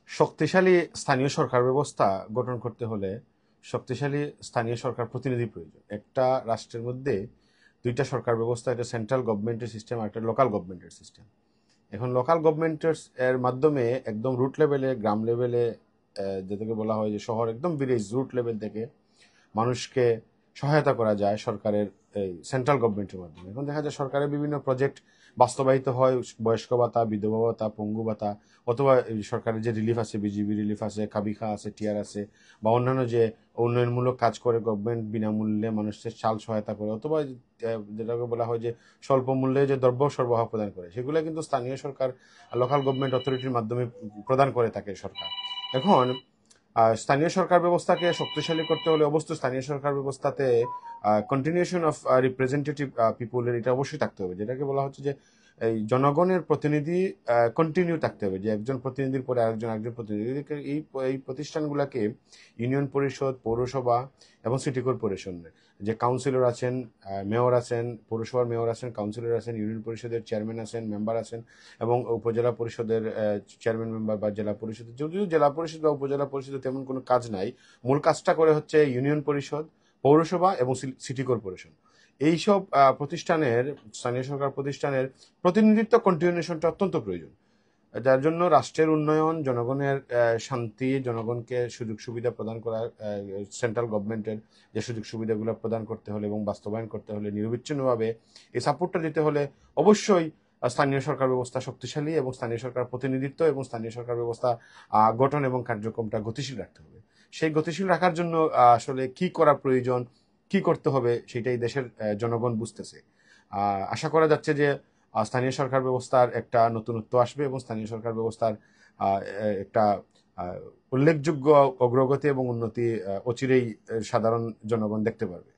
শক্তিশালী স্থানীয় সরকার ব্যবস্থা গঠন করতে হলে শক্তিশালী স্থানীয় সরকার প্রতিনিধি প্রয়োজন। একটা রাষ্ট্রের মধ্যে দুইটা সরকার ব্যবস্থা, একটা সেন্ট্রাল গভর্নমেন্টের সিস্টেম আর একটা লোকাল গভর্নমেন্টের সিস্টেম। এখন লোকাল গভর্নমেন্টের এর মাধ্যমে একদম রুট লেভেলে, গ্রাম লেভেলে, যেটাকে বলা হয় যে শহর, একদম ভিলেজ রুট লেভেল থেকে মানুষকে সহায়তা করা যায় সরকারের এই সেন্ট্রাল গভর্নমেন্টের মাধ্যমে। এখন দেখা যায় সরকারের বিভিন্ন প্রজেক্ট বাস্তবায়িত হয়, বয়স্ক ভাতা, বিধবা ভাতা, পঙ্গু ভাতা, অথবা সরকারের যে রিলিফ আছে, বিজিবি রিলিফ আছে, কাবিখা আছে, টিআর আছে, বা অন্যান্য যে উন্নয়নমূলক কাজ করে গভর্নমেন্ট বিনামূল্যে মানুষের চাল সহায়তা করে, অথবা যেটাকে বলা হয় যে স্বল্প মূল্যে যে দ্রব্য সরবরাহ প্রদান করে, সেগুলো কিন্তু স্থানীয় সরকার, লোকাল গভর্নমেন্ট অথরিটির মাধ্যমে প্রদান করে থাকে সরকার। এখন স্থানীয় সরকার ব্যবস্থাকে শক্তিশালী করতে হলে অবশ্যই স্থানীয় সরকার ব্যবস্থাতে কন্টিনিউশন অফ রিপ্রেজেন্টেটিভ পিপুলের এটা অবশ্যই থাকতে হবে, যেটাকে বলা হচ্ছে যে এই জনগণের প্রতিনিধি কন্টিনিউ থাকতে হবে, যে একজন প্রতিনিধির পরে আরেকজন প্রতিনিধি। এই এই প্রতিষ্ঠানগুলোকে ইউনিয়ন পরিষদ, পৌরসভা এবং সিটি কর্পোরেশন, যে কাউন্সিলর আছেন, মেয়র আছেন, পৌরসভার মেয়র আছেন, কাউন্সিলর আছেন, ইউনিয়ন পরিষদের চেয়ারম্যান আছেন, মেম্বার আছেন, এবং উপজেলা পরিষদের চেয়ারম্যান মেম্বার বা জেলা পরিষদের, যদিও জেলা পরিষদ বা উপজেলা পরিষদে তেমন কোনো কাজ নাই, মূল কাজটা করে হচ্ছে ইউনিয়ন পরিষদ, পৌরসভা এবং সিটি কর্পোরেশন। এইসব প্রতিষ্ঠানের, স্থানীয় সরকার প্রতিষ্ঠানের প্রতিনিধিত্ব কন্টিনিউশনটা অত্যন্ত প্রয়োজন, যার জন্য রাষ্ট্রের উন্নয়ন, জনগণের শান্তি, জনগণকে সুযোগ সুবিধা প্রদান করা, সেন্ট্রাল গভর্নমেন্টের যে সুযোগ সুবিধাগুলো প্রদান করতে হলে এবং বাস্তবায়ন করতে হলে নিরবিচ্ছিন্নভাবে এই সাপোর্টটা দিতে হলে অবশ্যই স্থানীয় সরকার ব্যবস্থা শক্তিশালী এবং স্থানীয় সরকার প্রতিনিধিত্ব এবং স্থানীয় সরকার ব্যবস্থা গঠন এবং কার্যক্রমটা গতিশীল রাখতে হবে। সেই গতিশীল রাখার জন্য আসলে কি করা প্রয়োজন, কি করতে হবে, সেটাই দেশের জনগণ বুঝতেছে। আশা করা যাচ্ছে যে স্থানীয় সরকার ব্যবস্থার একটা নতুনত্ব আসবে এবং স্থানীয় সরকার ব্যবস্থার একটা উল্লেখযোগ্য অগ্রগতি এবং উন্নতি অচিরেই সাধারণ জনগণ দেখতে পারবে।